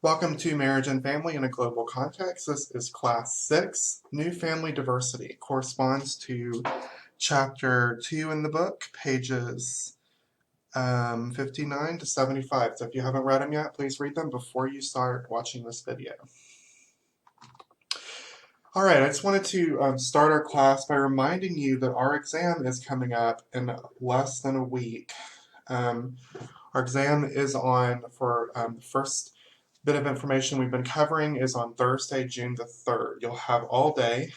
Welcome to Marriage and Family in a Global Context. This is Class 6, New Family Diversity. It corresponds to Chapter 2 in the book, pages 59 to 75. So if you haven't read them yet, please read them before you start watching this video. All right, I just wanted to start our class by reminding you that our exam is coming up in less than a week. Our exam is on for the first bit of information we've been covering is on Thursday, June the 3rd. You'll have all day,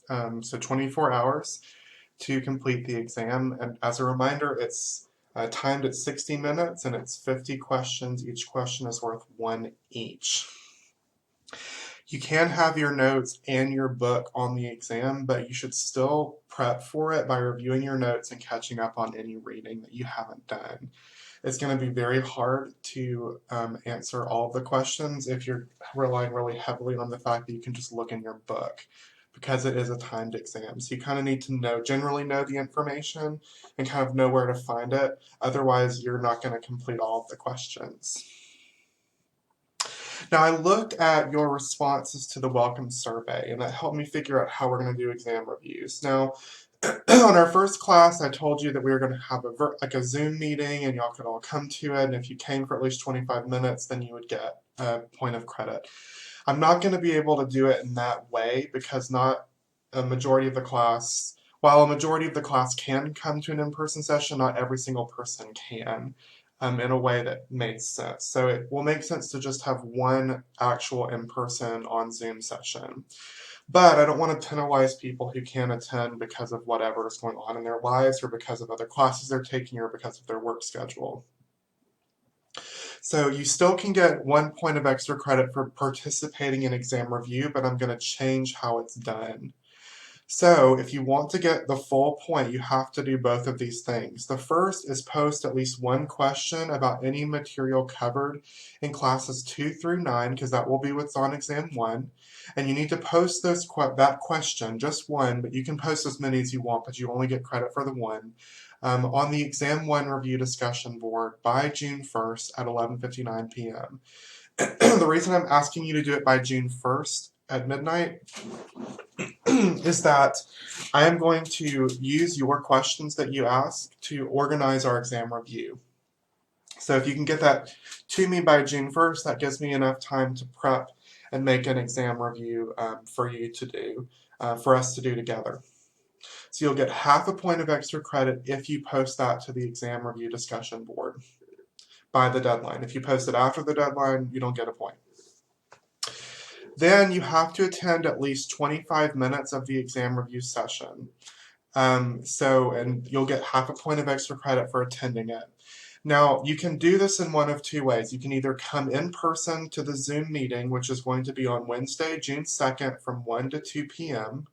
so 24 hours, to complete the exam. And as a reminder, it's timed at 60 minutes and it's 50 questions. Each question is worth 1 each. You can have your notes and your book on the exam, but you should still prep for it by reviewing your notes and catching up on any reading that you haven't done. It's going to be very hard to answer all of the questions if you're relying really heavily on the fact that you can just look in your book, because it is a timed exam. So you kind of need to generally know the information and kind of know where to find it. Otherwise, you're not going to complete all of the questions. Now, I looked at your responses to the welcome survey, and that helped me figure out how we're going to do exam reviews. Now, on our first class, I told you that we were going to have a Zoom meeting and y'all could all come to it, and if you came for at least 25 minutes, then you would get a point of credit. I'm not going to be able to do it in that way because not a majority of the class, while a majority of the class can come to an in-person session, not every single person can in a way that makes sense. So it will make sense to just have one actual in-person on Zoom session. But I don't want to penalize people who can't attend because of whatever is going on in their lives or because of other classes they're taking or because of their work schedule. So you still can get 1 point of extra credit for participating in exam review, but I'm going to change how it's done. So if you want to get the full point, you have to do both of these things. The first is post at least one question about any material covered in classes 2 through 9, because that will be what's on exam 1. And you need to post that question, just one, but you can post as many as you want, but you only get credit for the one, on the exam 1 review discussion board by June 1st at 11:59 p.m. The reason I'm asking you to do it by June 1st at midnight is that I am going to use your questions that you ask to organize our exam review. So if you can get that to me by June 1st, that gives me enough time to prep and make an exam review for you to do, for us to do together. So you'll get half a point of extra credit if you post that to the exam review discussion board by the deadline. If you post it after the deadline, you don't get a point. Then you have to attend at least 25 minutes of the exam review session. And you'll get half a point of extra credit for attending it. Now, you can do this in one of two ways. You can either come in person to the Zoom meeting, which is going to be on Wednesday, June 2nd from 1 to 2 p.m.,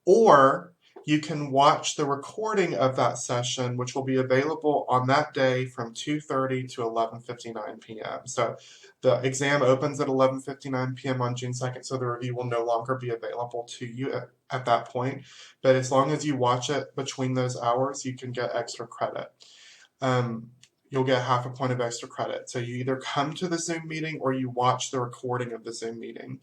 or you can watch the recording of that session, which will be available on that day from 2:30 to 11:59 p.m. So the exam opens at 11:59 p.m. on June 2nd, so the review will no longer be available to you at that point. But as long as you watch it between those hours, you can get extra credit. You'll get half a point of extra credit. So you either come to the Zoom meeting or you watch the recording of the Zoom meeting.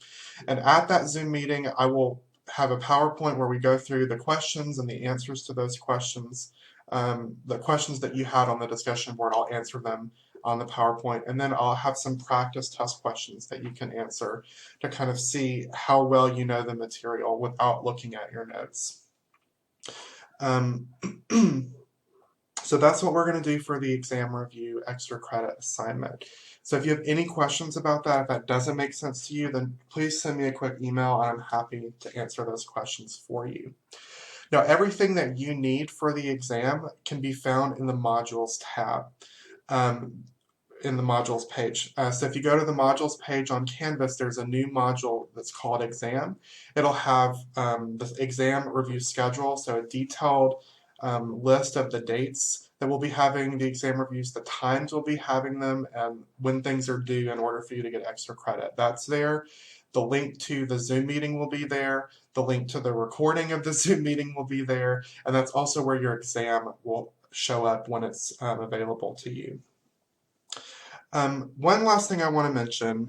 And at that Zoom meeting, I will have a PowerPoint where we go through the questions and the answers to those questions. The questions that you had on the discussion board, I'll answer them on the PowerPoint, and then I'll have some practice test questions that you can answer to kind of see how well you know the material without looking at your notes. So that's what we're going to do for the exam review extra credit assignment. So if you have any questions about that, if that doesn't make sense to you, then please send me a quick email and I'm happy to answer those questions for you. Now, everything that you need for the exam can be found in the modules tab, in the modules page. So if you go to the modules page on Canvas, there's a new module that's called exam. It'll have the exam review schedule, so a detailed list of the dates that we'll be having the exam reviews, the times we'll be having them, and when things are due in order for you to get extra credit. That's there. The link to the Zoom meeting will be there. The link to the recording of the Zoom meeting will be there. And that's also where your exam will show up when it's available to you. One last thing I want to mention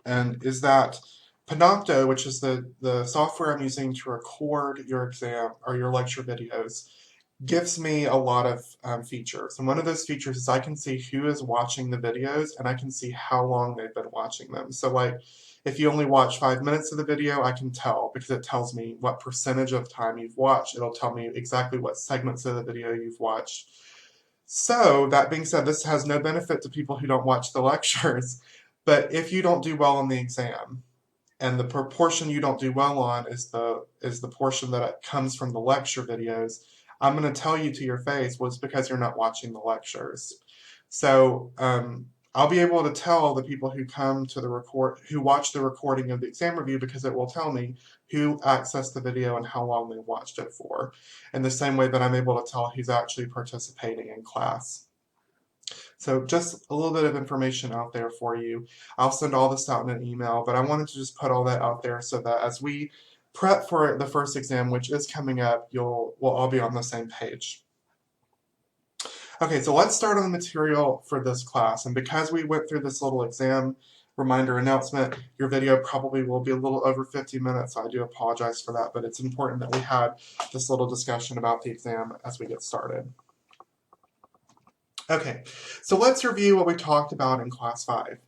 and is that Panopto, which is the software I'm using to record your exam or your lecture videos, gives me a lot of features. And one of those features is I can see who is watching the videos and I can see how long they've been watching them. So like if you only watch 5 minutes of the video, I can tell because it tells me what percentage of time you've watched. It'll tell me exactly what segments of the video you've watched. So that being said, this has no benefit to people who don't watch the lectures. But if you don't do well on the exam, and the proportion you don't do well on is the portion that comes from the lecture videos, I'm going to tell you to your face, well, it's because you're not watching the lectures. So I'll be able to tell the people who come to who watch the recording of the exam review because it will tell me who accessed the video and how long they watched it for, in the same way that I'm able to tell who's actually participating in class. So just a little bit of information out there for you. I'll send all this out in an email, but I wanted to just put all that out there so that as we prep for the first exam, which is coming up, we'll all be on the same page. Okay, so let's start on the material for this class. And because we went through this little exam reminder announcement, your video probably will be a little over 50 minutes, so I do apologize for that, but it's important that we had this little discussion about the exam as we get started. Okay, so let's review what we talked about in Class 5.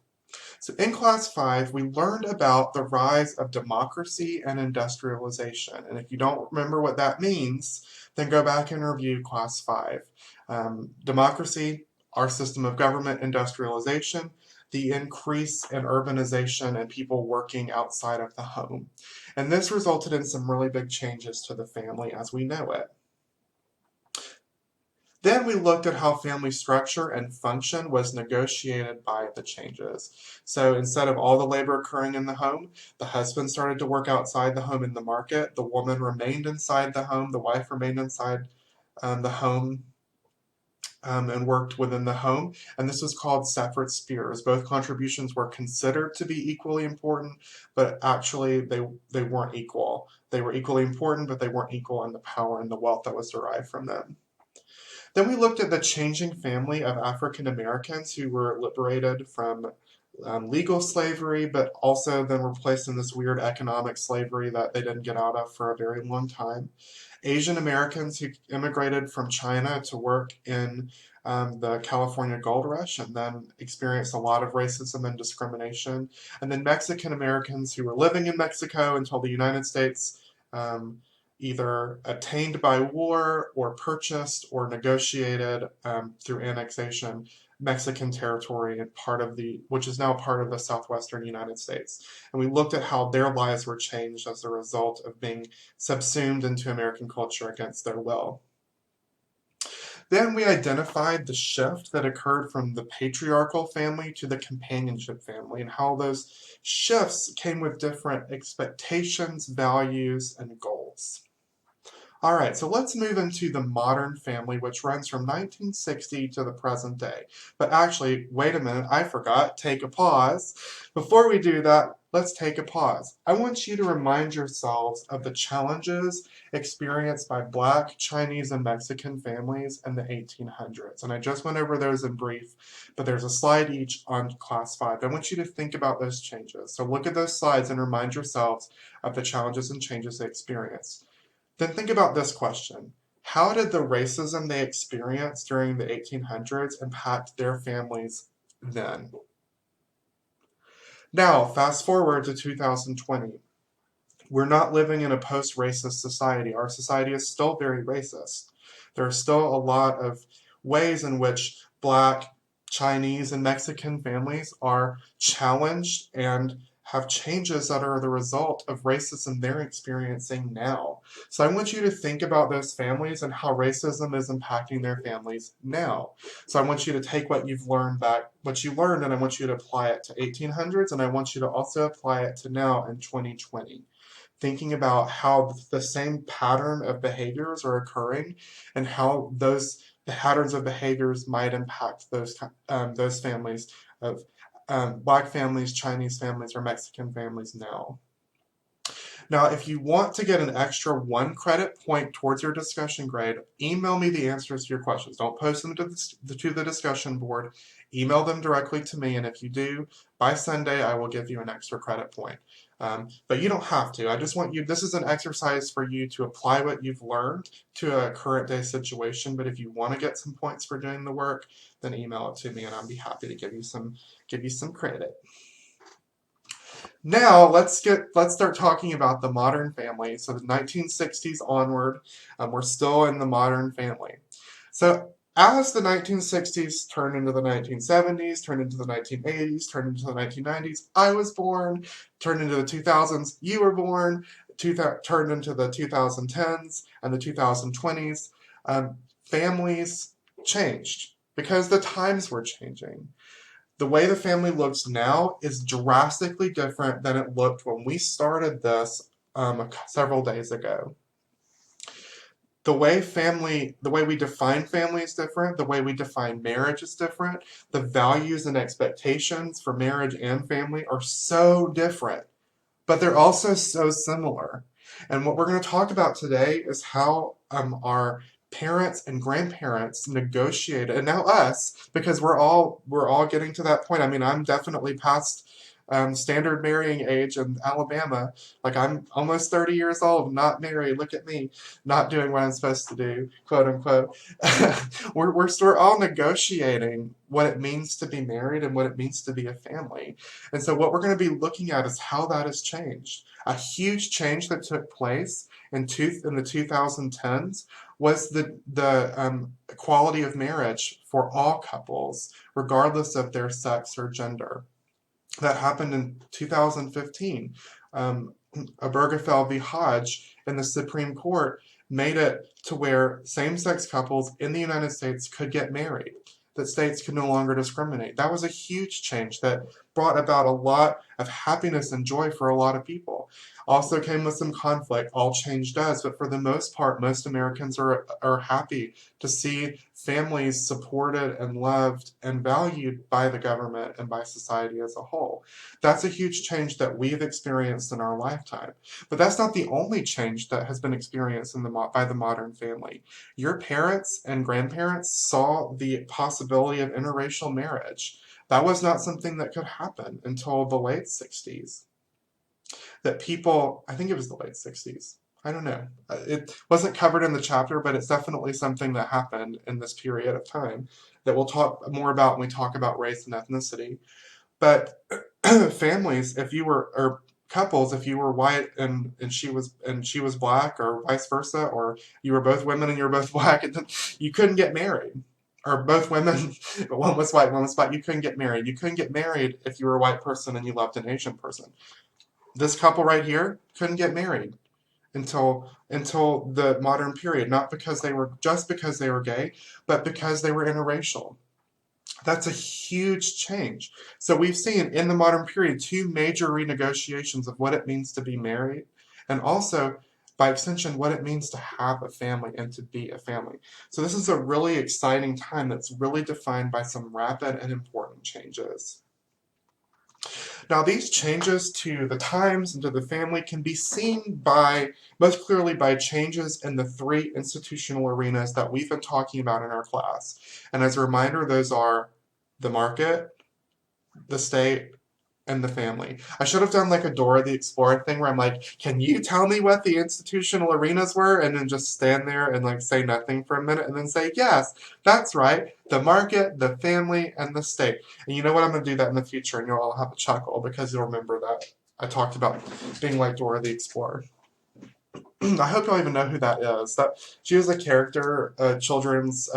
So in Class 5, we learned about the rise of democracy and industrialization. And if you don't remember what that means, then go back and review Class 5. Democracy, our system of government, industrialization, the increase in urbanization and people working outside of the home. And this resulted in some really big changes to the family as we know it. Then we looked at how family structure and function was negotiated by the changes. So instead of all the labor occurring in the home, the husband started to work outside the home in the market. The woman remained inside the home. The wife remained inside the home and worked within the home. And this was called separate spheres. Both contributions were considered to be equally important, but actually they weren't equal. They were equally important, but they weren't equal in the power and the wealth that was derived from them. Then we looked at the changing family of African Americans who were liberated from legal slavery, but also then were placed in this weird economic slavery that they didn't get out of for a very long time. Asian Americans who immigrated from China to work in the California Gold Rush and then experienced a lot of racism and discrimination. And then Mexican Americans who were living in Mexico until the United States either attained by war or purchased or negotiated through annexation Mexican territory and which is now part of the southwestern United States. And we looked at how their lives were changed as a result of being subsumed into American culture against their will. Then we identified the shift that occurred from the patriarchal family to the companionship family and how those shifts came with different expectations, values, and goals. All right, so let's move into the modern family, which runs from 1960 to the present day. But actually, wait a minute, I forgot. Take a pause. Before we do that, let's take a pause. I want you to remind yourselves of the challenges experienced by Black, Chinese, and Mexican families in the 1800s. And I just went over those in brief, but there's a slide each on Class 5. I want you to think about those changes. So look at those slides and remind yourselves of the challenges and changes they experienced. Then think about this question. How did the racism they experienced during the 1800s impact their families then? Now, fast forward to 2020. We're not living in a post-racist society. Our society is still very racist. There are still a lot of ways in which Black, Chinese, and Mexican families are challenged and have changes that are the result of racism they're experiencing now. So I want you to think about those families and how racism is impacting their families now. So I want you to take what you learned, and I want you to apply it to 1800s, and I want you to also apply it to now in 2020. Thinking about how the same pattern of behaviors are occurring and how those patterns of behaviors might impact those families of Black families, Chinese families, or Mexican families now. Now, if you want to get an extra 1 credit point towards your discussion grade, email me the answers to your questions. Don't post them to the discussion board. Email them directly to me, and if you do, by Sunday, I will give you an extra credit point. But you don't have to. I just want you, this is an exercise for you to apply what you've learned to a current day situation. But if you want to get some points for doing the work, then email it to me, and I'll be happy to give you some credit. Now let's start talking about the modern family. So the 1960s onward, we're still in the modern family. So as the 1960s turned into the 1970s, turned into the 1980s, turned into the 1990s, I was born, turned into the 2000s, you were born, turned into the 2010s and the 2020s, families changed because the times were changing. The way the family looks now is drastically different than it looked when we started this several days ago. The way we define family is different. The way we define marriage is different. The values and expectations for marriage and family are so different, but they're also so similar. And what we're going to talk about today is how our parents and grandparents negotiated, and now us, because we're all getting to that point. I mean, I'm definitely past standard marrying age in Alabama. Like, I'm almost 30 years old, not married. Look at me, not doing what I'm supposed to do, quote unquote. we're all negotiating what it means to be married and what it means to be a family. And so what we're going to be looking at is how that has changed. A huge change that took place in the 2010s was the equality of marriage for all couples, regardless of their sex or gender. That happened in 2015. Obergefell v. Hodge in the Supreme Court made it to where same-sex couples in the United States could get married, that states could no longer discriminate. That was a huge change that brought about a lot of happiness and joy for a lot of people. Also came with some conflict. All change does, but for the most part, most Americans are happy to see families supported and loved and valued by the government and by society as a whole. That's a huge change that we've experienced in our lifetime. But that's not the only change that has been experienced by the modern family. Your parents and grandparents saw the possibility of interracial marriage. That was not something that could happen until the late 60s. That people, I think it was the late 60s. I don't know. It wasn't covered in the chapter, but it's definitely something that happened in this period of time that we'll talk more about when we talk about race and ethnicity. But families, or couples, if you were white and she was black, or vice versa, or you were both women and you were both black, you couldn't get married. Or both women, one was white, one was black, you couldn't get married. You couldn't get married if you were a white person and you loved an Asian person. This couple right here couldn't get married until the modern period, not because they were gay, but because they were interracial. That's a huge change. So we've seen in the modern period 2 major renegotiations of what it means to be married, and also, by extension, what it means to have a family and to be a family. So this is a really exciting time that's really defined by some rapid and important changes. Now, these changes to the times and to the family can be seen most clearly by changes in the 3 institutional arenas that we've been talking about in our class. And as a reminder, those are the market, the state, and the family. I should have done like a Dora the Explorer thing where I'm like, can you tell me what the institutional arenas were? And then just stand there and like say nothing for a minute and then say, yes, that's right. The market, the family, and the state. And you know what? I'm going to do that in the future and you'll all have a chuckle because you'll remember that I talked about being like Dora the Explorer. I hope y'all even know who that is. She was a character, a children's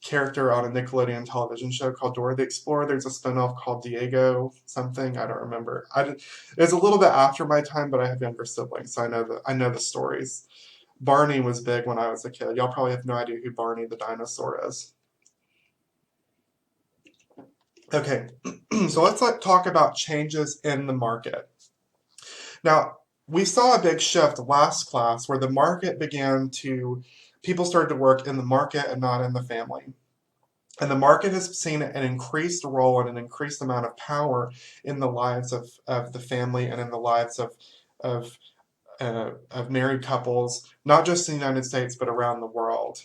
character on a Nickelodeon television show called Dora the Explorer. There's a spinoff called Diego something. I don't remember. It's a little bit after my time, but I have younger siblings, so I know the stories. Barney was big when I was a kid. Y'all probably have no idea who Barney the dinosaur is. Okay, so let's talk about changes in the market. Now, we saw a big shift last class where people started to work in the market and not in the family. And the market has seen an increased role and an increased amount of power in the lives of the family and in the lives of of married couples, not just in the United States, but around the world.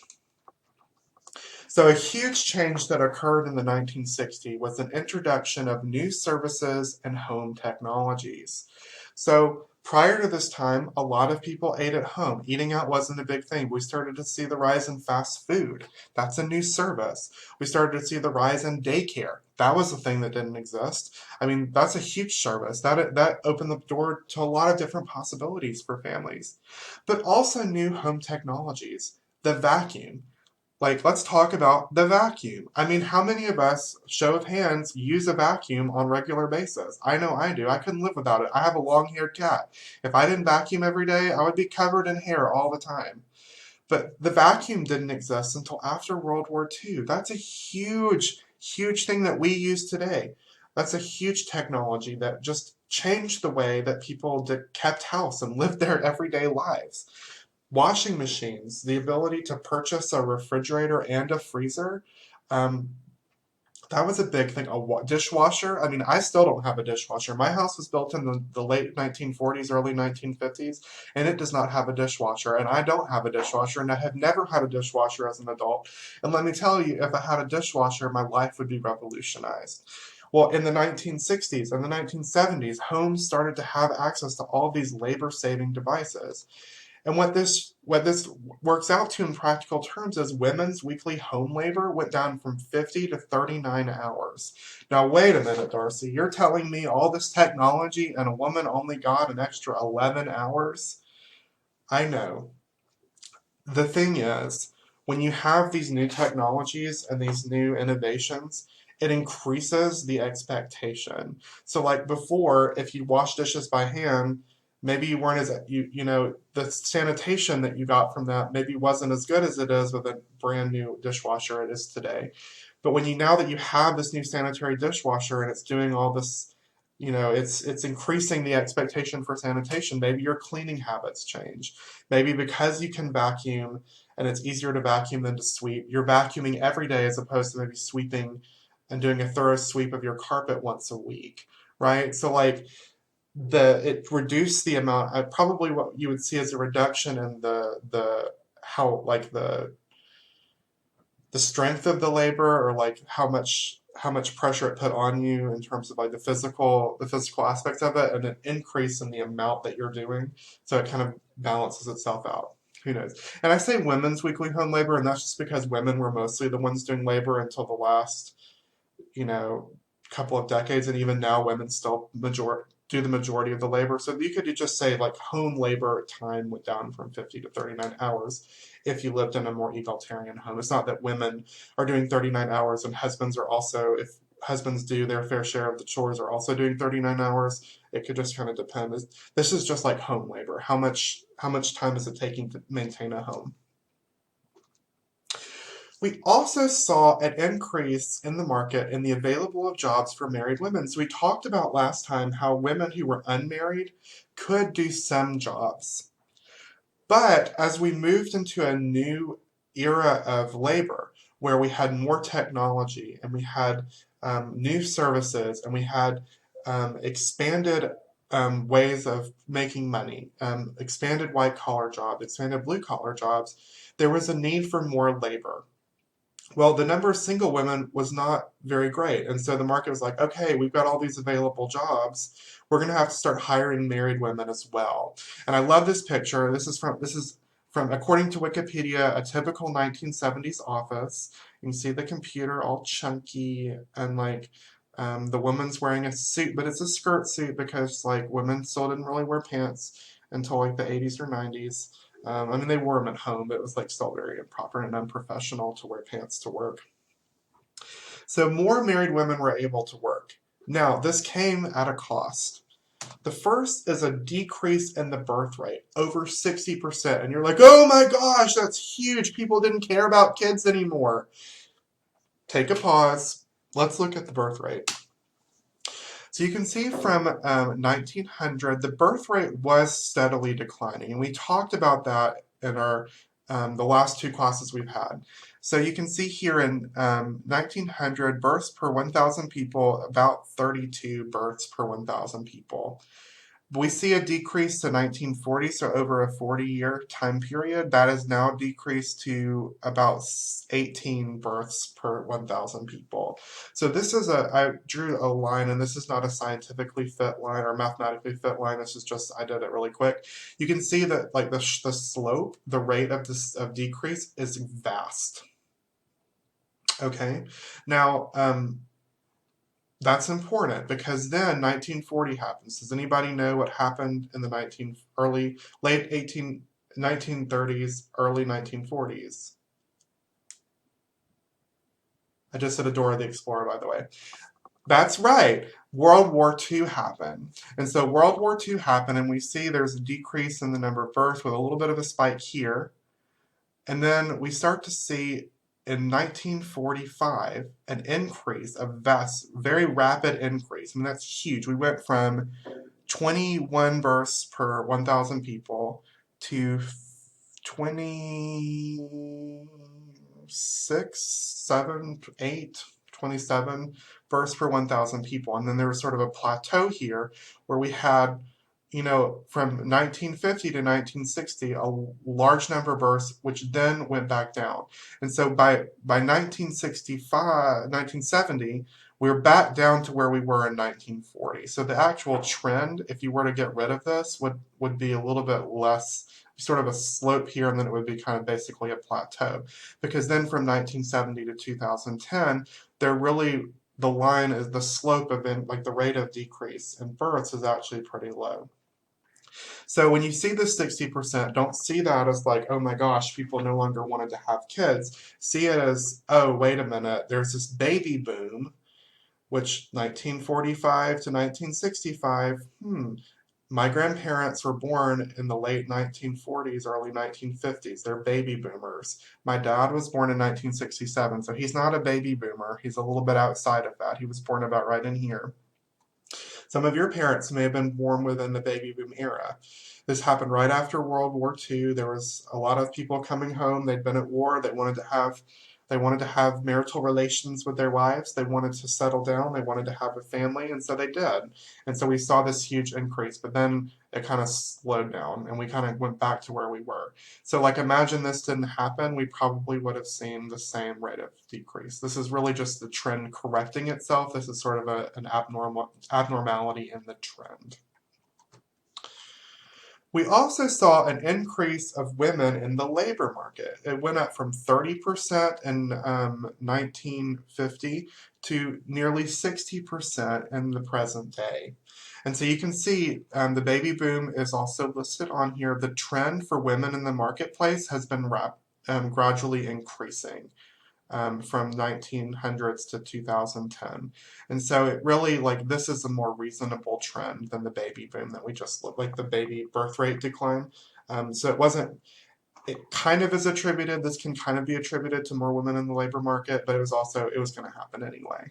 So, a huge change that occurred in the 1960s was an introduction of new services and home technologies. So, prior to this time, a lot of people ate at home. Eating out wasn't a big thing. We started to see the rise in fast food. That's a new service. We started to see the rise in daycare. That was a thing that didn't exist. I mean, that's a huge service. That opened the door to a lot of different possibilities for families. But also new home technologies. The vacuum. Like, let's talk about the vacuum. I mean, how many of us, show of hands, use a vacuum on a regular basis? I know I do. I couldn't live without it. I have a long-haired cat. If I didn't vacuum every day, I would be covered in hair all the time. But the vacuum didn't exist until after World War II. That's a huge, huge thing that we use today. That's a huge technology that just changed the way that people kept house and lived their everyday lives. Washing machines, the ability to purchase a refrigerator and a freezer, um, that was a big thing. A dishwasher. I mean, I still don't have a dishwasher. My house was built in the late 1940s, early 1950s, and it does not have a dishwasher. And I don't have a dishwasher, and I have never had a dishwasher as an adult. And let me tell you, if I had a dishwasher, my life would be revolutionized. Well, in the 1960s and the 1970s, homes started to have access to all these labor-saving devices. And what this works out to in practical terms is women's weekly home labor went down from 50 to 39 hours. Now, wait a minute, Darcy. You're telling me all this technology and a woman only got an extra 11 hours? I know. The thing is, when you have these new technologies and these new innovations, it increases the expectation. So, like before, if you wash dishes by hand, maybe you weren't as the sanitation that you got from that maybe wasn't as good as it is with a brand new dishwasher it is today. But when you now that you have this new sanitary dishwasher and it's doing all this, it's increasing the expectation for sanitation. Maybe your cleaning habits change. Maybe because you can vacuum and it's easier to vacuum than to sweep, you're vacuuming every day as opposed to maybe sweeping and doing a thorough sweep of your carpet once a week, right? So like it reduced the amount. Probably what you would see as a reduction in the how like the strength of the labor, or like how much pressure it put on you in terms of like the physical aspects of it, and an increase in the amount that you're doing. So it kind of balances itself out. Who knows? And I say women's weekly home labor, and that's just because women were mostly the ones doing labor until the last, you know, couple of decades, and even now women still do the majority of the labor. So you could just say like home labor time went down from 50 to 39 hours if you lived in a more egalitarian home. It's not that women are doing 39 hours and husbands are also, if husbands do their fair share of the chores, are also doing 39 hours. It could just kind of depend. This is just like home labor. How much time is it taking to maintain a home? We also saw an increase in the market in the available of jobs for married women. So we talked about last time how women who were unmarried could do some jobs. But as we moved into a new era of labor, where we had more technology and we had new services and we had expanded ways of making money, expanded white collar jobs, expanded blue collar jobs, there was a need for more labor. Well, the number of single women was not very great. And so the market was like, okay, we've got all these available jobs. We're going to have to start hiring married women as well. And I love this picture. This is from according to Wikipedia, a typical 1970s office. You can see the computer all chunky and like the woman's wearing a suit, but it's a skirt suit because like women still didn't really wear pants until like the 80s or 90s. I mean, they wore them at home, but it was like still very improper and unprofessional to wear pants to work. So more married women were able to work. Now, this came at a cost. The first is a decrease in the birth rate, over 60%. And you're like, oh my gosh, that's huge. People didn't care about kids anymore. Take a pause. Let's look at the birth rate. So you can see from 1900, the birth rate was steadily declining, and we talked about that in our the last two classes we've had. So you can see here in 1900, births per 1,000 people, about 32 births per 1,000 people. We see a decrease to 1940, so over a 40-year time period, that has now decreased to about 18 births per 1,000 people. So this is I drew a line, and this is not a scientifically fit line or mathematically fit line. This is just, I did it really quick. You can see that like the slope, the rate of this of decrease is vast. Okay, now that's important because then 1940 happens. Does anybody know what happened in the late 1930s, early 1940s? I just said Dora the Explorer, by the way. That's right. World War II happened. And so World War II happened, and we see there's a decrease in the number of births with a little bit of a spike here. And then we start to see in 1945 an increase, a very rapid increase. I mean, that's huge. We went from 21 births per 1,000 people to 26, 7, 8, 27 births per 1,000 people. And then there was sort of a plateau here where we had, from 1950 to 1960, a large number of births, which then went back down. And so by 1965, 1970, we're back down to where we were in 1940. So the actual trend, if you were to get rid of this, would be a little bit less, sort of a slope here, and then it would be kind of basically a plateau. Because then from 1970 to 2010, the line is the slope of like the rate of decrease in births is actually pretty low. So when you see the 60%, don't see that as like, oh my gosh, people no longer wanted to have kids. See it as, oh, wait a minute, there's this baby boom, which 1945 to 1965, my grandparents were born in the late 1940s, early 1950s. They're baby boomers. My dad was born in 1967, so he's not a baby boomer. He's a little bit outside of that. He was born about right in here. Some of your parents may have been born within the baby boom era. This happened right after World War II. There was a lot of people coming home. They'd been at war. They wanted to have marital relations with their wives. They wanted to settle down. They wanted to have a family, and so they did. And so we saw this huge increase, but then it kind of slowed down, and we kind of went back to where we were. So like imagine this didn't happen, we probably would have seen the same rate of decrease. This is really just the trend correcting itself. This is sort of an abnormality in the trend. We also saw an increase of women in the labor market. It went up from 30% in 1950 to nearly 60% in the present day. And so you can see the baby boom is also listed on here. The trend for women in the marketplace has been gradually increasing. From 1900s to 2010. And so it really, like, this is a more reasonable trend than the baby boom that we just looked, like the baby birth rate decline. So it kind of is attributed, this can kind of be attributed to more women in the labor market, but it was going to happen anyway.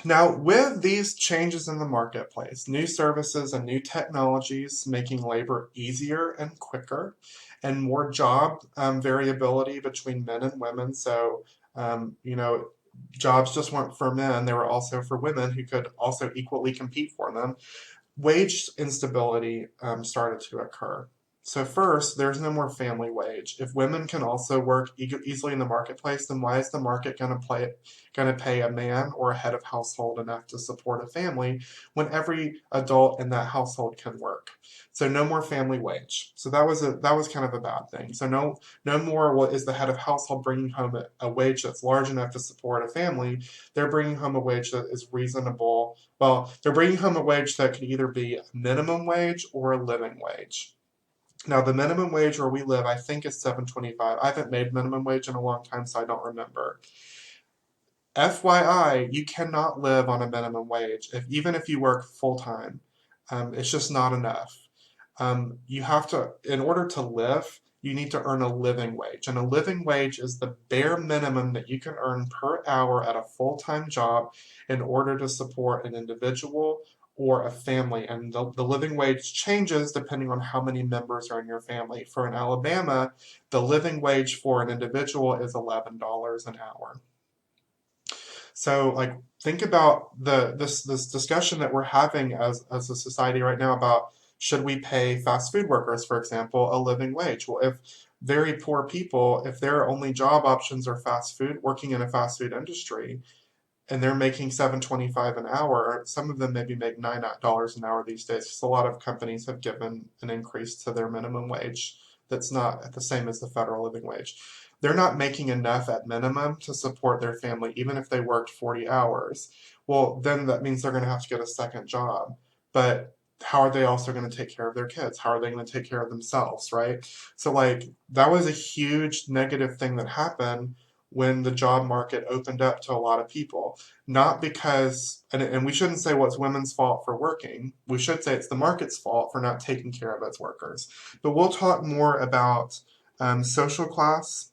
Now, with these changes in the marketplace, new services and new technologies making labor easier and quicker, and more job variability between men and women. So, jobs just weren't for men, they were also for women who could also equally compete for them. Wage instability started to occur. So first, there's no more family wage. If women can also work easily in the marketplace, then why is the market going to pay a man or a head of household enough to support a family when every adult in that household can work? So no more family wage. So that was kind of a bad thing. So no more is the head of household bringing home a wage that's large enough to support a family. They're bringing home a wage that is reasonable. Well, they're bringing home a wage that could either be a minimum wage or a living wage. Now, the minimum wage where we live, I think, is $7.25. I haven't made minimum wage in a long time, so I don't remember. FYI, you cannot live on a minimum wage, even if you work full-time. It's just not enough. You have to, in order to live, you need to earn a living wage. And a living wage is the bare minimum that you can earn per hour at a full-time job in order to support an individual or a family. And the living wage changes depending on how many members are in your family. For in Alabama, the living wage for an individual is $11 an hour. So, like, think about this discussion that we're having as a society right now about should we pay fast food workers, for example, a living wage? Well, if very poor people, if their only job options are fast food, working in a fast food industry, and they're making 7.25 an hour. Some of them maybe make $9 an hour these days because a lot of companies have given an increase to their minimum wage that's not the same as the federal living wage. They're not making enough at minimum to support their family, even if they worked 40 hours. Well, then that means they're going to have to get a second job. But how are they also going to take care of their kids? How are they going to take care of themselves, right? So, like, that was a huge negative thing that happened when the job market opened up to a lot of people. Not because, and we shouldn't say what's women's fault for working. We should say it's the market's fault for not taking care of its workers. But we'll talk more about social class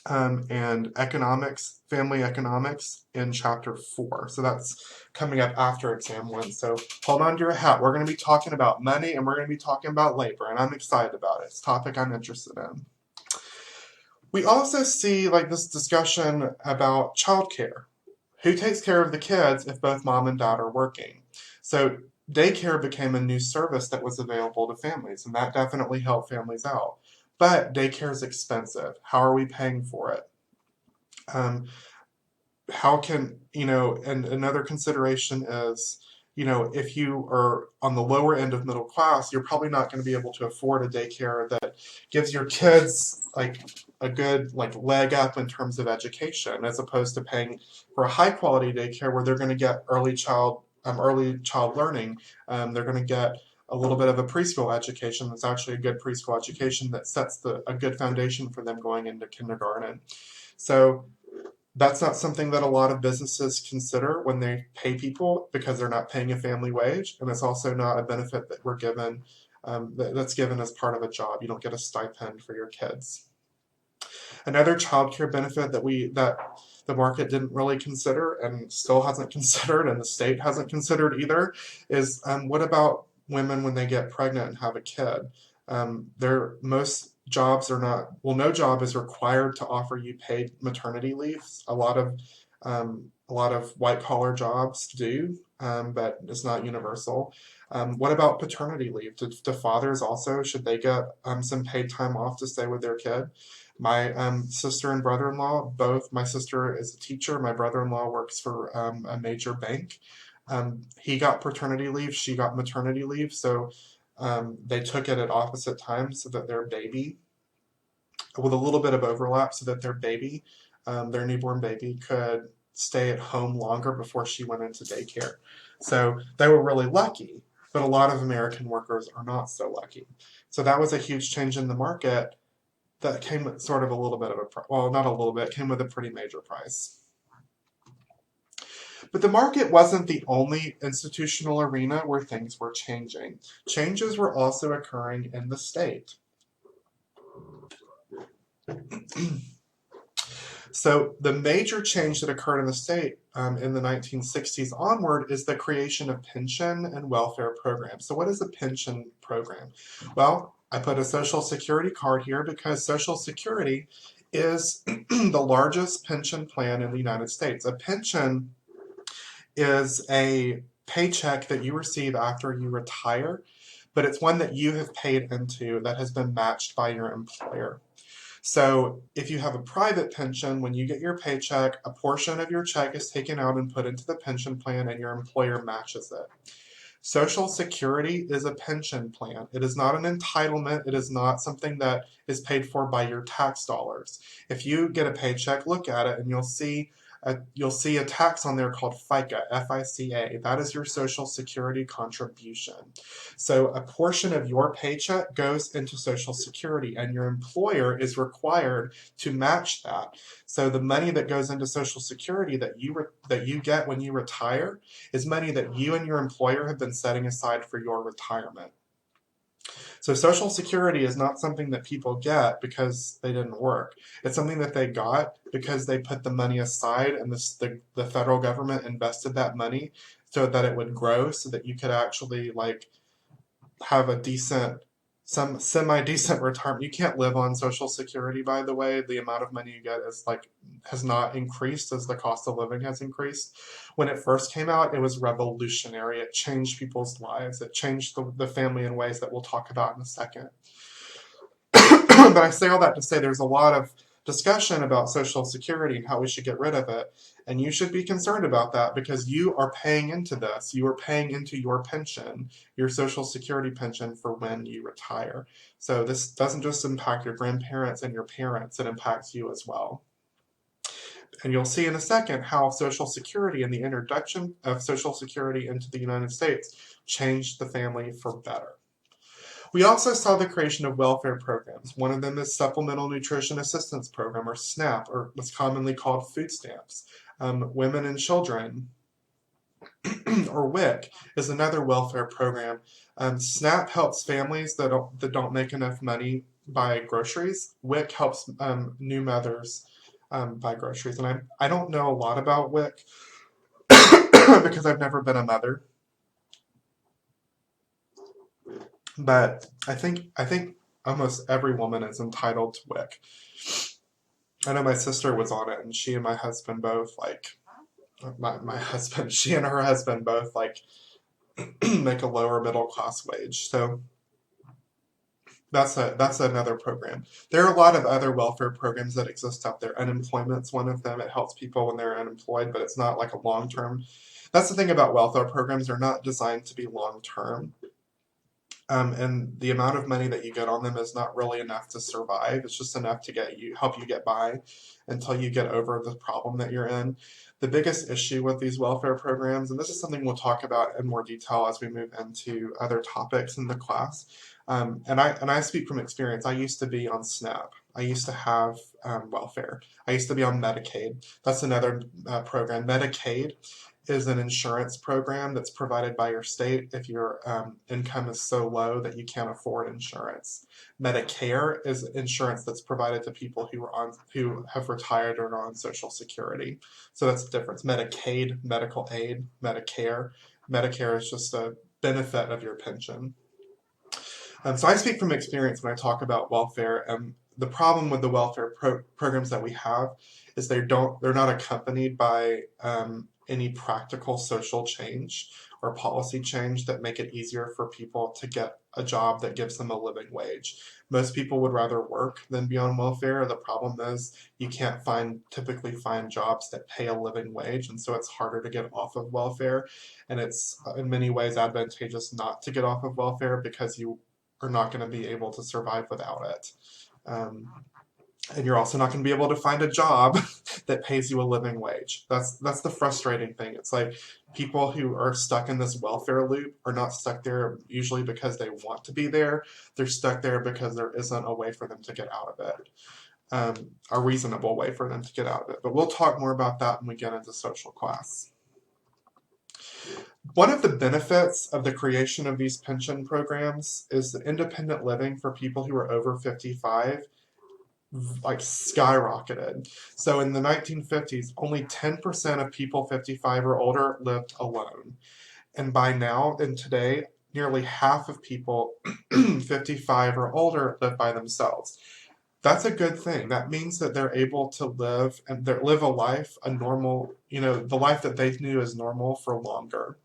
and economics, family economics in chapter 4. So that's coming up after exam 1. So hold on to your hat. We're going to be talking about money and we're going to be talking about labor, and I'm excited about it. It's a topic I'm interested in. We also see like this discussion about childcare. Who takes care of the kids if both mom and dad are working? So daycare became a new service that was available to families, and that definitely helped families out. But daycare is expensive. How are we paying for it? Um, how can, and another consideration is, if you are on the lower end of middle class, you're probably not going to be able to afford a daycare that gives your kids like a good like leg up in terms of education, as opposed to paying for a high quality daycare where they're going to get early child learning. They're going to get a little bit of a preschool education that's actually a good preschool education that sets a good foundation for them going into kindergarten. So that's not something that a lot of businesses consider when they pay people because they're not paying a family wage, and it's also not a benefit that we're given that's given as part of a job. You don't get a stipend for your kids. Another childcare benefit that the market didn't really consider and still hasn't considered, and the state hasn't considered either, is what about women when they get pregnant and have a kid? Most jobs are not, well, no job is required to offer you paid maternity leave. A lot of white collar jobs do, but it's not universal. What about paternity leave? Do fathers also, should they get some paid time off to stay with their kid? My sister and brother-in-law, both, my sister is a teacher, my brother-in-law works for a major bank. He got paternity leave, she got maternity leave, so they took it at opposite times so that their baby, with a little bit of overlap, so that their newborn baby, could stay at home longer before she went into daycare. So they were really lucky, but a lot of American workers are not so lucky. So that was a huge change in the market that came with sort of a little bit of well, not a little bit, came with a pretty major price. But the market wasn't the only institutional arena where things were changing. Changes were also occurring in the state. So the major change that occurred in the state in the 1960s onward is the creation of pension and welfare programs. So what is a pension program? Well, I put a Social Security card here because Social Security is the largest pension plan in the United States. A pension is a paycheck that you receive after you retire, but it's one that you have paid into that has been matched by your employer. So if you have a private pension, when you get your paycheck, a portion of your check is taken out and put into the pension plan and your employer matches it. Social Security is a pension plan. It is not an entitlement. It is not something that is paid for by your tax dollars. If you get a paycheck, look at it and you'll see a tax on there called FICA, F-I-C-A. That is your Social Security contribution. So a portion of your paycheck goes into Social Security, and your employer is required to match that. So the money that goes into Social Security that you get when you retire is money that you and your employer have been setting aside for your retirement. So Social Security is not something that people get because they didn't work. It's something that they got because they put the money aside, and the federal government invested that money so that it would grow, so that you could actually like have a decent some semi-decent retirement. You can't live on Social Security, by the way. The amount of money you get is like has not increased as the cost of living has increased. When it first came out, it was revolutionary. It changed people's lives. It changed the family in ways that we'll talk about in a second. But I say all that to say there's a lot of discussion about Social Security and how we should get rid of it. And you should be concerned about that because you are paying into this. You are paying into your pension, your Social Security pension for when you retire. So this doesn't just impact your grandparents and your parents, it impacts you as well. And you'll see in a second how Social Security and the introduction of Social Security into the United States changed the family for better. We also saw the creation of welfare programs. One of them is Supplemental Nutrition Assistance Program, or SNAP, or what's commonly called food stamps. Women and Children, or WIC, is another welfare program. SNAP helps families that don't make enough money buy groceries. WIC helps new mothers buy groceries. And I don't know a lot about WIC because I've never been a mother. But I think almost every woman is entitled to WIC. I know my sister was on it, and she and my husband both like my husband. She and her husband both like make a lower middle class wage. So that's another program. There are a lot of other welfare programs that exist out there. Unemployment's one of them. It helps people when they're unemployed, but it's not like a long term. That's the thing about welfare programs. They're not designed to be long term. And the amount of money that you get on them is not really enough to survive. It's just enough to help you get by until you get over the problem that you're in. The biggest issue with these welfare programs, and this is something we'll talk about in more detail as we move into other topics in the class. And I speak from experience. I used to be on SNAP. I used to have welfare. I used to be on Medicaid. That's another program. Medicaid is an insurance program that's provided by your state if your income is so low that you can't afford insurance. Medicare is insurance that's provided to people who have retired or are on Social Security. So that's the difference. Medicaid, medical aid, Medicare. Medicare is just a benefit of your pension. So I speak from experience when I talk about welfare. The problem with the welfare programs that we have is they're not accompanied by any practical social change or policy change that make it easier for people to get a job that gives them a living wage. Most people would rather work than be on welfare. The problem is you can't typically find jobs that pay a living wage, and so it's harder to get off of welfare. And it's in many ways advantageous not to get off of welfare because you are not going to be able to survive without it. And you're also not going to be able to find a job that pays you a living wage. That's the frustrating thing. It's like people who are stuck in this welfare loop are not stuck there usually because they want to be there. They're stuck there because there isn't a way for them to get out of it, a reasonable way for them to get out of it. But we'll talk more about that when we get into social class. One of the benefits of the creation of these pension programs is the independent living for people who are over 55 like skyrocketed. So in the 1950s, only 10% of people 55 or older lived alone. And by now, and today, nearly half of people 55 or older live by themselves. That's a good thing. That means that they're able to live a life, a normal, the life that they knew as normal for longer.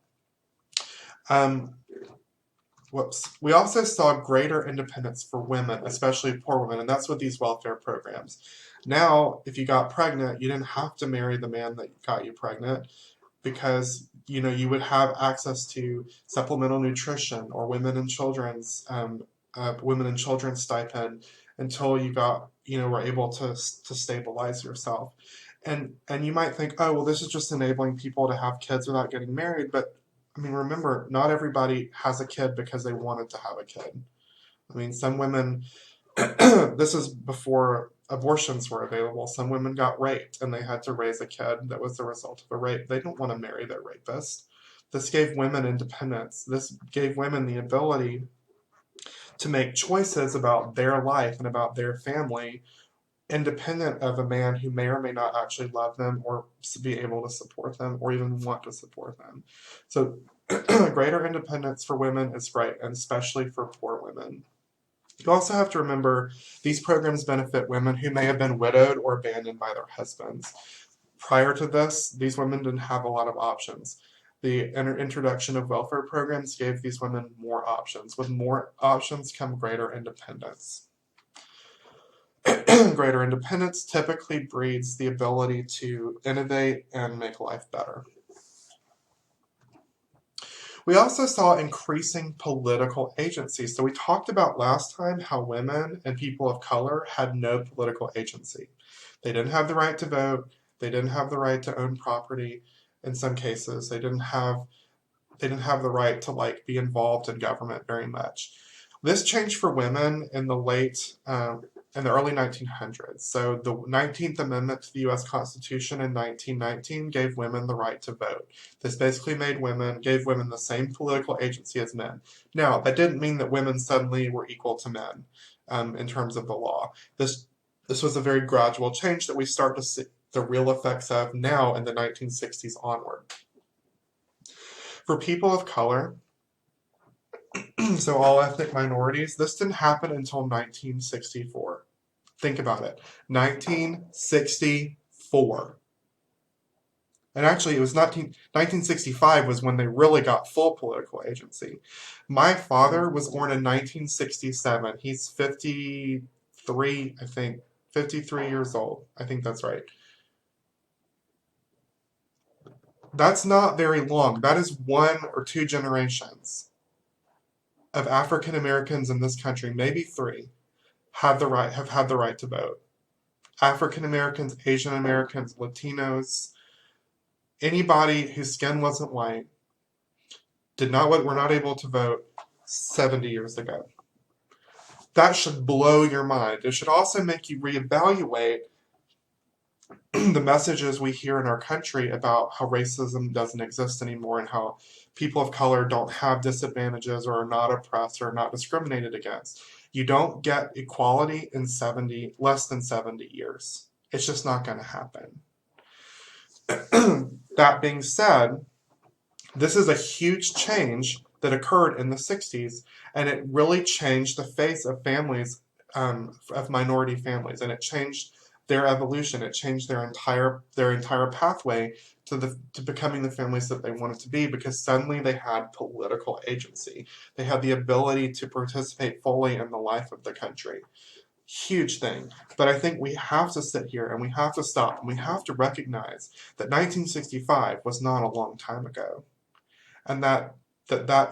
We also saw greater independence for women, especially poor women, and that's with these welfare programs. Now, if you got pregnant, you didn't have to marry the man that got you pregnant because you would have access to supplemental nutrition or women and children's stipend until you were able to stabilize yourself. And you might think, oh well, this is just enabling people to have kids without getting married, but I mean, remember, not everybody has a kid because they wanted to have a kid. I mean, some women, this is before abortions were available. Some women got raped and they had to raise a kid that was the result of a rape. They don't want to marry their rapist. This gave women independence. This gave women the ability to make choices about their life and about their family independent of a man who may or may not actually love them or be able to support them or even want to support them. So greater independence for women is right, and especially for poor women. You also have to remember these programs benefit women who may have been widowed or abandoned by their husbands. Prior to this, these women didn't have a lot of options. The introduction of welfare programs gave these women more options. With more options come greater independence. Greater independence typically breeds the ability to innovate and make life better. We also saw increasing political agency. So we talked about last time how women and people of color had no political agency. They didn't have the right to vote. They didn't have the right to own property. In some cases, they didn't have the right to be involved in government very much. This changed for women in the early 1900s. So the 19th Amendment to the U.S. Constitution in 1919 gave women the right to vote. This basically gave women the same political agency as men. Now, that didn't mean that women suddenly were equal to men in terms of the law. This was a very gradual change that we start to see the real effects of now in the 1960s onward. For people of color, so all ethnic minorities, this didn't happen until 1964. Think about it. 1964. And actually, it was 1965 was when they really got full political agency. My father was born in 1967. He's 53, I think. 53 years old. I think that's right. That's not very long. That is 1 or 2 generations of African Americans in this country, maybe 3, have had the right to vote. African Americans, Asian Americans, Latinos, anybody whose skin wasn't white were not able to vote 70 years ago. That should blow your mind. It should also make you reevaluate the messages we hear in our country about how racism doesn't exist anymore and how people of color don't have disadvantages or are not oppressed or not discriminated against. You don't get equality in less than 70 years. It's just not going to happen. That being said, this is a huge change that occurred in the 60s, and it really changed the face of families, of minority families, and it changed their evolution. It changed their entire pathway to becoming the families that they wanted to be, because suddenly they had political agency. They had the ability to participate fully in the life of the country. Huge thing. But I think we have to sit here and we have to stop and we have to recognize that 1965 was not a long time ago. And that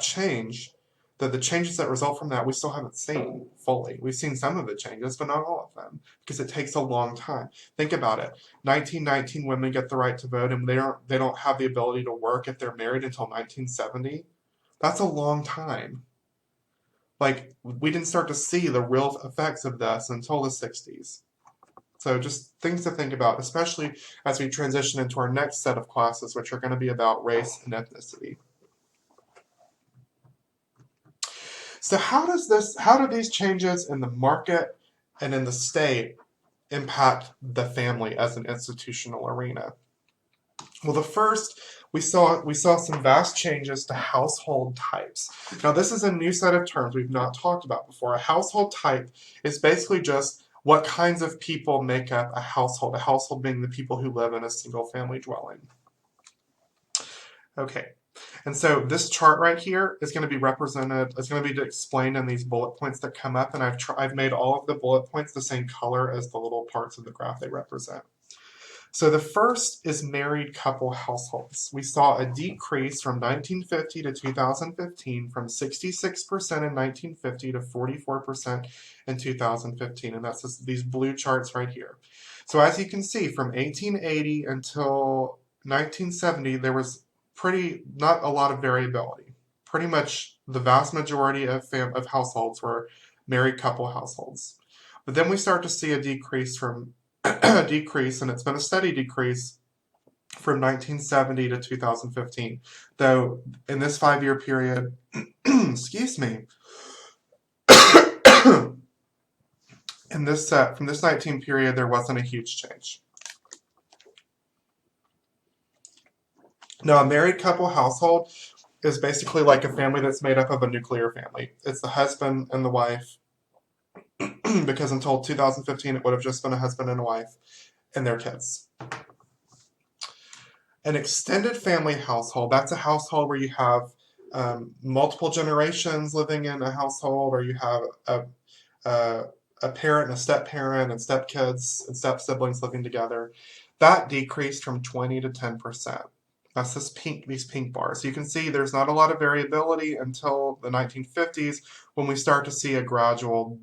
change, that the changes that result from that, we still haven't seen fully. We've seen some of the changes, but not all of them, because it takes a long time. Think about it. 1919, women get the right to vote, and they don't have the ability to work if they're married until 1970. That's a long time. We didn't start to see the real effects of this until the 60s. So just things to think about, especially as we transition into our next set of classes, which are going to be about race and ethnicity. So how do these changes in the market and in the state impact the family as an institutional arena? Well, the first, we saw some vast changes to household types. Now, this is a new set of terms we've not talked about before. A household type is basically just what kinds of people make up a household being the people who live in a single family dwelling. Okay. And so this chart right here is going to be explained in these bullet points that come up, and I've made all of the bullet points the same color as the little parts of the graph they represent. So the first is married couple households. We saw a decrease from 1950 to 2015 from 66% in 1950 to 44% in 2015, and that's these blue charts right here. So as you can see, from 1880 until 1970, there was not a lot of variability. Pretty much the vast majority of households were married couple households. But then we start to see a decrease, and it's been a steady decrease from 1970 to 2015. Though in this 5-year period, excuse me, from this 19 period, there wasn't a huge change. Now, a married couple household is basically like a family that's made up of a nuclear family. It's the husband and the wife because until 2015 it would have just been a husband and a wife and their kids. An extended family household, that's a household where you have multiple generations living in a household, or you have a, a parent and a step parent and step kids and step siblings living together. That decreased from 20 to 10%. That's these pink bars. So you can see there's not a lot of variability until the 1950s when we start to see a gradual,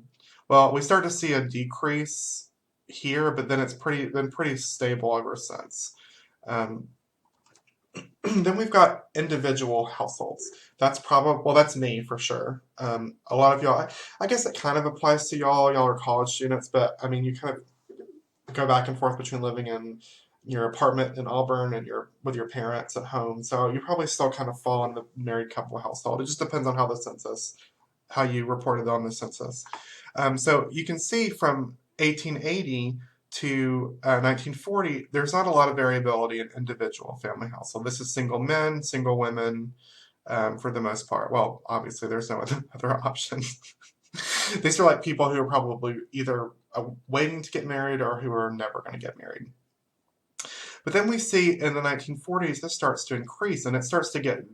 well, we start to see a decrease here, but then it's been pretty stable ever since. Then we've got individual households. That's probably, well, that's me for sure. A lot of y'all, I guess it kind of applies to y'all. Y'all are college students, but I mean, you kind of go back and forth between living in your apartment in Auburn and with your parents at home. So you probably still kind of fall in the married couple household. It just depends on how you reported on the census. So you can see from 1880 to 1940, there's not a lot of variability in individual family household. This is single men, single women, for the most part. Well, obviously, there's no other options. These are like people who are probably either waiting to get married or who are never going to get married. But then we see in the 1940s, this starts to increase, and it starts to get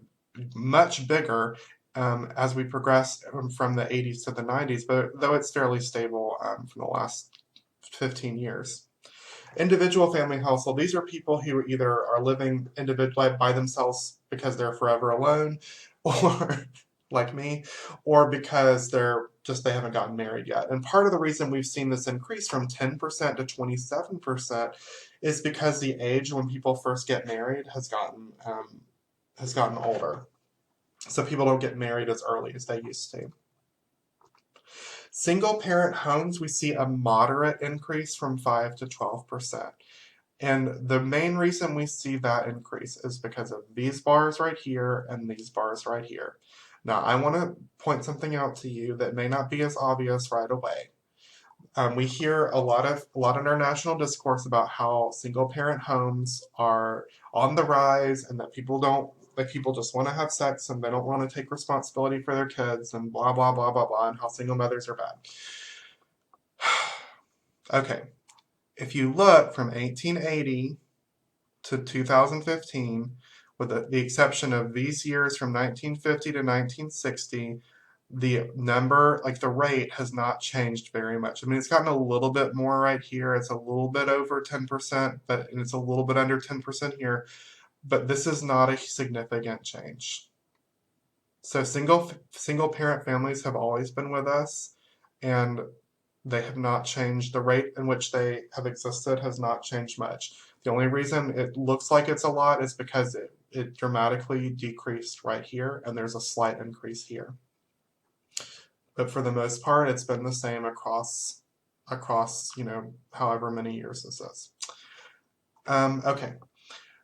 much bigger as we progress from the 80s to the 90s, but though it's fairly stable from the last 15 years. Individual family household, these are people who either are living individually by themselves because they're forever alone, or like me, or because they haven't gotten married yet. And part of the reason we've seen this increase from 10% to 27% is because the age when people first get married has gotten older. So people don't get married as early as they used to. Single parent homes, we see a moderate increase from 5 to 12%. And the main reason we see that increase is because of these bars right here and these bars right here. Now, I want to point something out to you that may not be as obvious right away. We hear a lot in our national discourse about how single parent homes are on the rise and that people just want to have sex and they don't want to take responsibility for their kids and blah, blah, blah, blah, blah, and how single mothers are bad. Okay, if you look from 1880 to 2015, with the exception of these years from 1950 to 1960, the number, like the rate, has not changed very much. I mean, it's gotten a little bit more right here. It's a little bit over 10%, and it's a little bit under 10% here. But this is not a significant change. So single parent families have always been with us, and they have not changed. The rate in which they have existed has not changed much. The only reason it looks like it's a lot is because it dramatically decreased right here, and there's a slight increase here. But for the most part, it's been the same across however many years this is. Okay.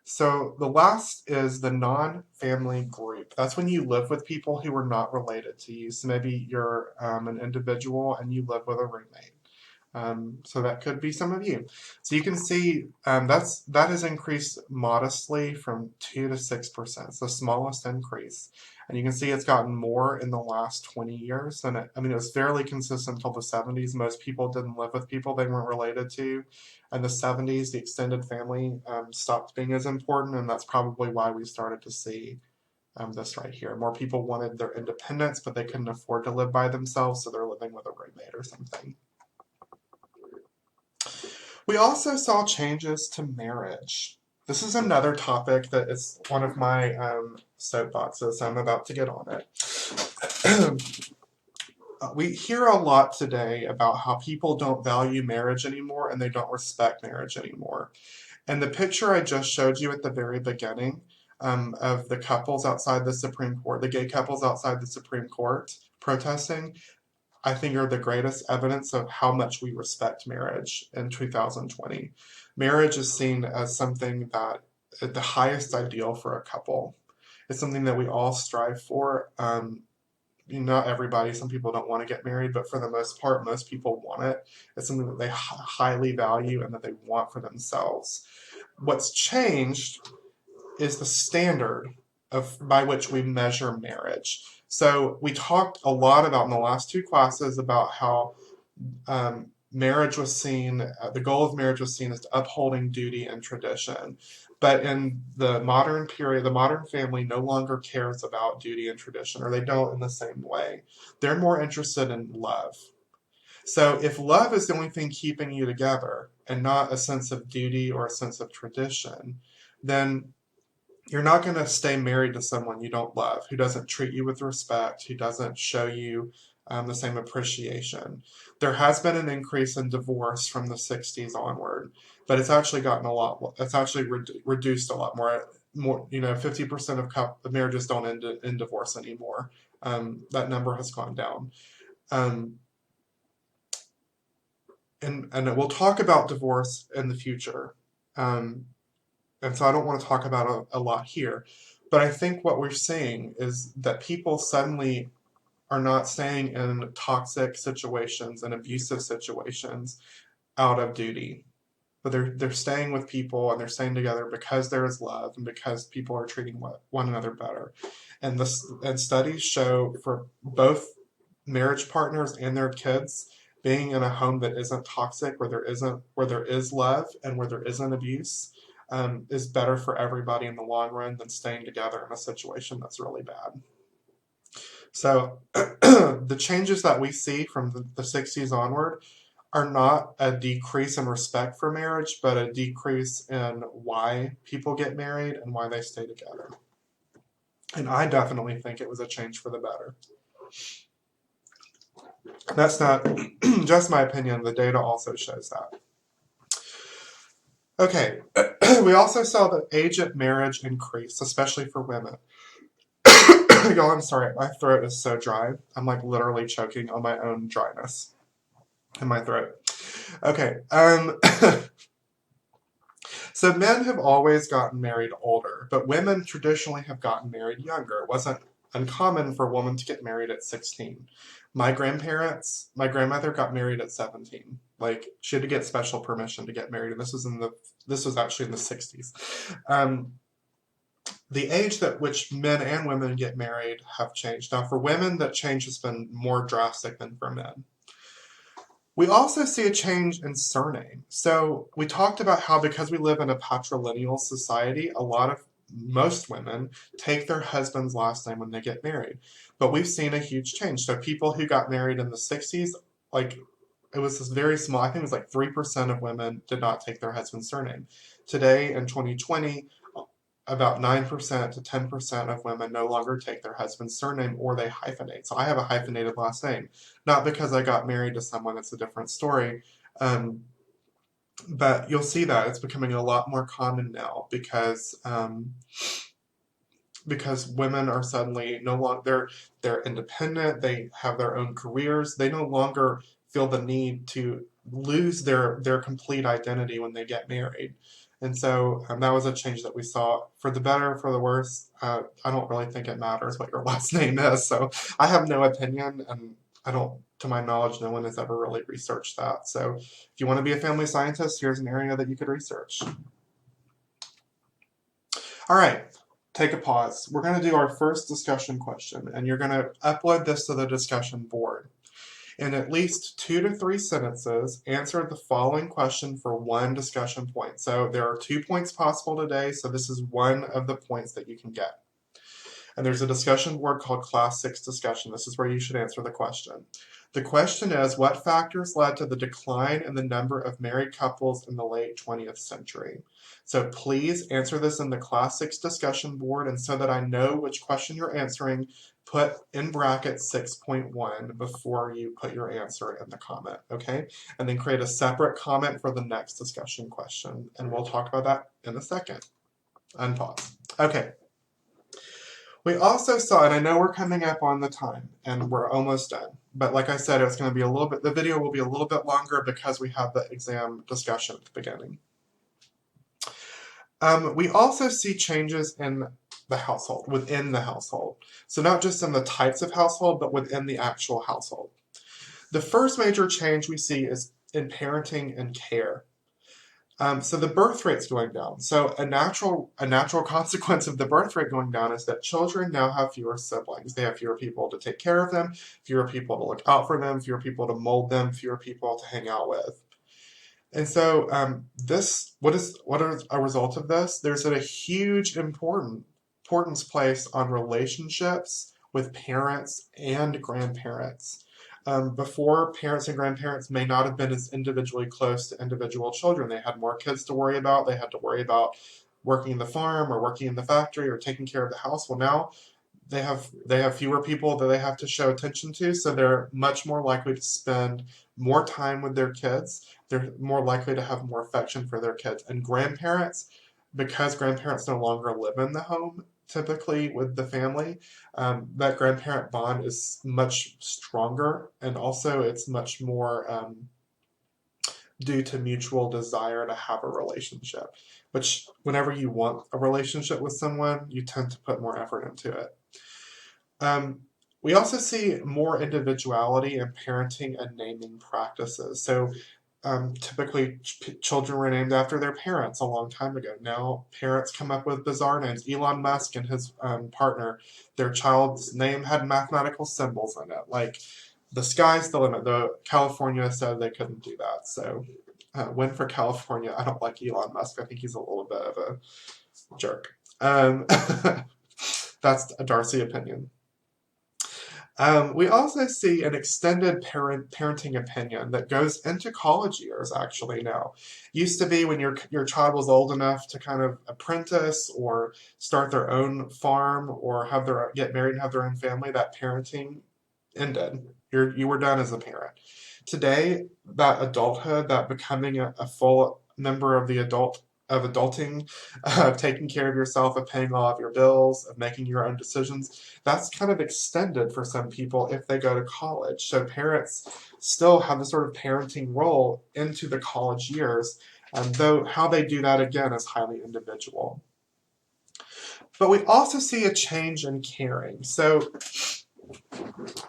So the last is the non-family group. That's when you live with people who are not related to you. So maybe you're an individual and you live with a roommate. So that could be some of you. So you can see that has increased modestly from 2 to 6%. It's the smallest increase. And you can see it's gotten more in the last 20 years. And it was fairly consistent until the 70s. Most people didn't live with people they weren't related to. In the 70s, the extended family stopped being as important, and that's probably why we started to see this right here. More people wanted their independence, but they couldn't afford to live by themselves, so they're living with a roommate or something. We also saw changes to marriage. This is another topic that is one of my soapboxes. I'm about to get on it. We hear a lot today about how people don't value marriage anymore and they don't respect marriage anymore. And the picture I just showed you at the very beginning of the couples outside the Supreme Court, the gay couples outside the Supreme Court protesting, I think are the greatest evidence of how much we respect marriage in 2020. Marriage is seen as something that the highest ideal for a couple. It's something that we all strive for. Not everybody, some people don't want to get married, but for the most part, most people want it. It's something that they highly value and that they want for themselves. What's changed is the standard by which we measure marriage. So we talked a lot about in the last two classes about how marriage was seen, the goal of marriage was seen as upholding duty and tradition. But in the modern period, the modern family no longer cares about duty and tradition, or they don't in the same way. They're more interested in love. So if love is the only thing keeping you together and not a sense of duty or a sense of tradition, then you're not going to stay married to someone you don't love, who doesn't treat you with respect, who doesn't show you the same appreciation. There has been an increase in divorce from the 60s onward, but it's actually gotten a lot, it's actually reduced a lot more. 50% of marriages don't end in divorce anymore. That number has gone down. Um, and we'll talk about divorce in the future. Um, and so I don't want to talk about a lot here. But I think what we're seeing is that people suddenly are not staying in toxic situations and abusive situations out of duty. But they're staying with people and they're staying together because there is love and because people are treating one another better. And studies show for both marriage partners and their kids, being in a home that isn't toxic, where there is love and where there isn't abuse, is better for everybody in the long run than staying together in a situation that's really bad. So the changes that we see from the 60s onward are not a decrease in respect for marriage, but a decrease in why people get married and why they stay together. And I definitely think it was a change for the better. That's not just my opinion, the data also shows that. Okay, we also saw that age of marriage increase, especially for women. Y'all, I'm sorry, my throat is so dry. I'm like literally choking on my own dryness in my throat. Okay, so men have always gotten married older, but women traditionally have gotten married younger. It wasn't uncommon for a woman to get married at 16. My grandmother got married at 17. Like, she had to get special permission to get married, and this was actually in the 60s. The age at which men and women get married have changed. Now, for women, that change has been more drastic than for men. We also see a change in surname. So we talked about how because we live in a patrilineal society, most women take their husband's last name when they get married. But we've seen a huge change. So people who got married in the 60s, like, it was this very small, I think it was like 3% of women did not take their husband's surname. Today in 2020, about 9% to 10% of women no longer take their husband's surname, or they hyphenate. So I have a hyphenated last name, not because I got married to someone, it's a different story. But you'll see that it's becoming a lot more common now because women are suddenly no longer, they're independent, they have their own careers, they no longer feel the need to lose their complete identity when they get married. And so that was a change that we saw, for the better, for the worse. I don't really think it matters what your last name is, so I have no opinion, and to my knowledge, no one has ever really researched that. So if you want to be a family scientist, here's an area that you could research. All right, take a pause. We're going to do our first discussion question, and you're going to upload this to the discussion board. In at least 2 to 3 sentences, answer the following question for one discussion point. So there are 2 points possible today, so this is one of the points that you can get. And there's a discussion board called Class 6 Discussion. This is where you should answer the question. The question is, what factors led to the decline in the number of married couples in the late 20th century? So please answer this in the Class 6 discussion board, and so that I know which question you're answering, put in brackets 6.1 before you put your answer in the comment, okay? And then create a separate comment for the next discussion question, and we'll talk about that in a second. Unpause. Okay. We also saw, and I know we're coming up on the time, and we're almost done, but like I said, it's going to be the video will be a little bit longer because we have the exam discussion at the beginning. We also see changes in the household, within the household. So not just in the types of household, but within the actual household. The first major change we see is in parenting and care. So the birth rate's going down. So a natural consequence of the birth rate going down is that children now have fewer siblings. They have fewer people to take care of them, fewer people to look out for them, fewer people to mold them, fewer people to hang out with. And so this what is a result of this? There's a huge importance placed on relationships with parents and grandparents. Before, parents and grandparents may not have been as individually close to individual children. They had more kids to worry about. They had to worry about working in the farm or working in the factory or taking care of the house. Well, now they have fewer people that they have to show attention to, so they're much more likely to spend more time with their kids. They're more likely to have more affection for their kids. And grandparents, because grandparents no longer live in the home, typically with the family, that grandparent bond is much stronger, and also it's much more due to mutual desire to have a relationship. Which, whenever you want a relationship with someone, you tend to put more effort into it. Um, we also see more individuality in parenting and naming practices. So typically, children were named after their parents a long time ago. Now, parents come up with bizarre names. Elon Musk and his partner, their child's name had mathematical symbols in it. Like, the sky's the limit. The California said they couldn't do that. So, win for California. I don't like Elon Musk. I think he's a little bit of a jerk. That's a Darcy opinion. We also see an extended parenting opinion that goes into college years actually now. Used to be when your child was old enough to kind of apprentice or start their own farm or get married and have their own family, that parenting ended. You were done as a parent. Today, that adulthood, that becoming a full member of the adulting, of taking care of yourself, of paying all of your bills, of making your own decisions, that's kind of extended for some people if they go to college. So parents still have the sort of parenting role into the college years, though how they do that again is highly individual. But we also see a change in caring. So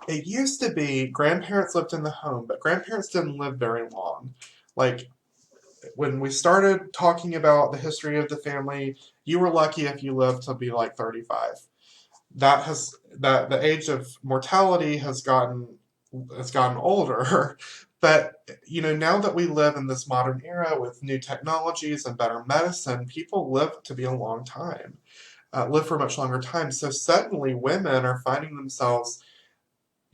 it used to be grandparents lived in the home, but grandparents didn't live very long. Like, when we started talking about the history of the family, you were lucky if you lived to be like 35. That the age of mortality has gotten older. But now that we live in this modern era with new technologies and better medicine, people live to be a long time, live for a much longer time. So suddenly women are finding themselves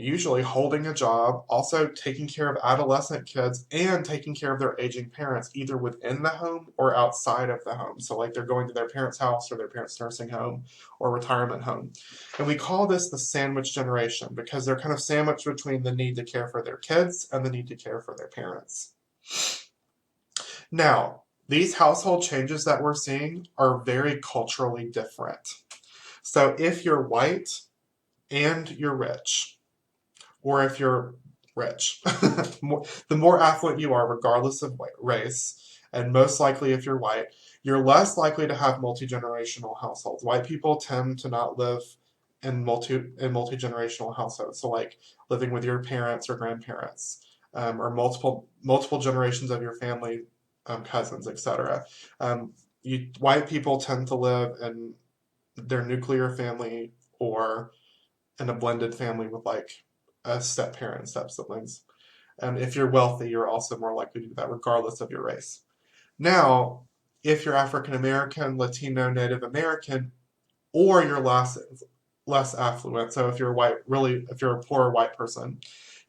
usually holding a job, also taking care of adolescent kids, and taking care of their aging parents, either within the home or outside of the home. So, like, they're going to their parents' house or their parents' nursing home or retirement home. And we call this the sandwich generation because they're kind of sandwiched between the need to care for their kids and the need to care for their parents. Now, these household changes that we're seeing are very culturally different. So, if you're white and you're rich, or if you're rich. The more affluent you are, regardless of race, and most likely if you're white, you're less likely to have multi-generational households. White people tend to not live in multi-generational households, so like living with your parents or grandparents, or multiple generations of your family, cousins, etc. White people tend to live in their nuclear family or in a blended family with like a step parent and step siblings. And if you're wealthy, you're also more likely to do that regardless of your race. Now, if you're African American, Latino, Native American, or you're less affluent, so if you're white, really, if you're a poor white person,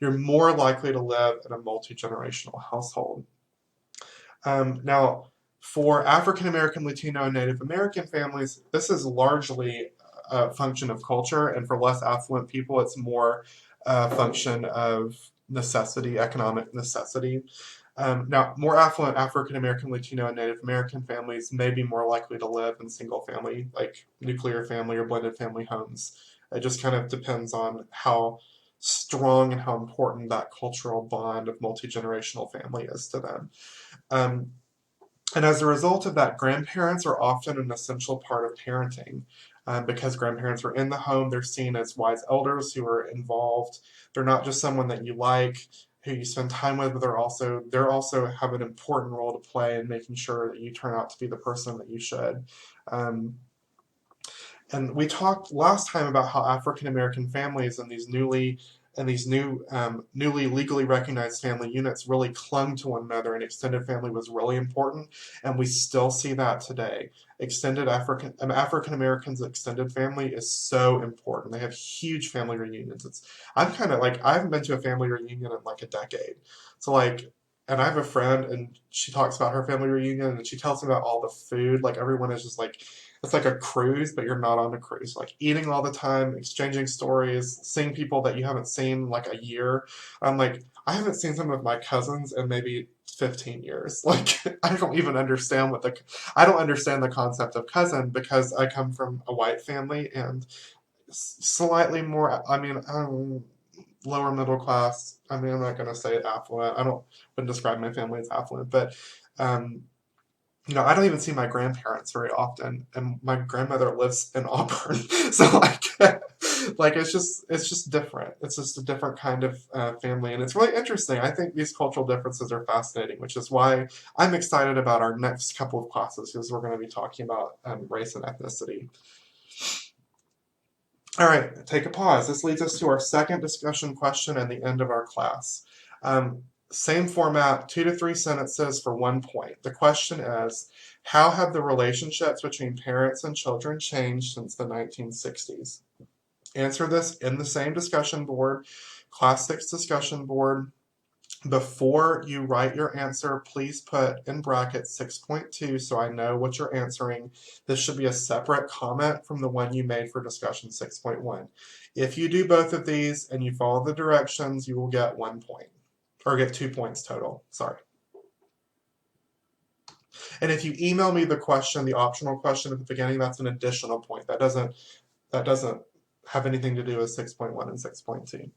you're more likely to live in a multi-generational household. Now, for African American, Latino, and Native American families, this is largely a function of culture, and for less affluent people, it's more a function of necessity, economic necessity. Now, more affluent African American, Latino, and Native American families may be more likely to live in single family, like nuclear family or blended family homes. It just kind of depends on how strong and how important that cultural bond of multi generational family is to them. Um, and as a result of that, grandparents are often an essential part of parenting. Because grandparents are in the home, they're seen as wise elders who are involved. They're not just someone that you like. who you spend time with, but they're also have an important role to play in making sure that you turn out to be the person that you should. Um, and we talked last time about how African American families and these newly legally recognized family units really clung to one another, and extended family was really important, and we still see that today. African Americans extended family is so important. They have huge family reunions. I'm kind of like I haven't been to a family reunion in like a decade, so like. And I have a friend, and she talks about her family reunion, and she tells me about all the food. Like everyone is just like it's like a cruise, but you're not on a cruise. Like eating all the time, exchanging stories, seeing people that you haven't seen like a year. I'm like, I haven't seen some of my cousins in maybe 15 years. Like I don't even understand I don't understand the concept of cousin because I come from a white family and slightly more. I mean, lower middle class. I mean, I'm not gonna say affluent. Wouldn't describe my family as affluent, but um, I don't even see my grandparents very often, and my grandmother lives in Auburn, so like it's just different. It's just a different kind of family, and it's really interesting. I think these cultural differences are fascinating, which is why I'm excited about our next couple of classes because we're going to be talking about race and ethnicity. All right, take a pause. This leads us to our second discussion question and the end of our class. Same format, 2 to 3 sentences for 1 point. The question is, how have the relationships between parents and children changed since the 1960s? Answer this in the same discussion board, Class 6 discussion board. Before you write your answer, please put in brackets 6.2 so I know what you're answering. This should be a separate comment from the one you made for discussion 6.1. If you do both of these and you follow the directions, you will get 1 point, or get 2 points total. Sorry. And if you email me the question, the optional question at the beginning, that's an additional point. That doesn't have anything to do with 6.1 and 6.2.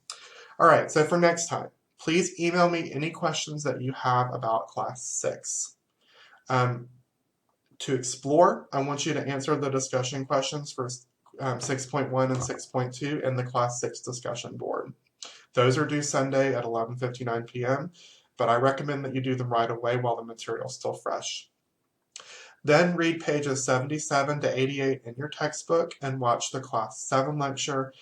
All right, so for next time, please email me any questions that you have about Class 6. To explore, I want you to answer the discussion questions for 6.1 and 6.2 in the Class 6 discussion board. Those are due Sunday at 11:59 p.m., but I recommend that you do them right away while the material is still fresh. Then read pages 77 to 88 in your textbook and watch the Class 7 lecture.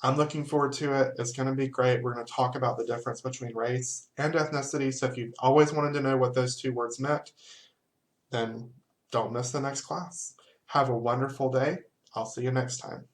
I'm looking forward to it. It's going to be great. We're going to talk about the difference between race and ethnicity. So if you've always wanted to know what those two words meant, then don't miss the next class. Have a wonderful day. I'll see you next time.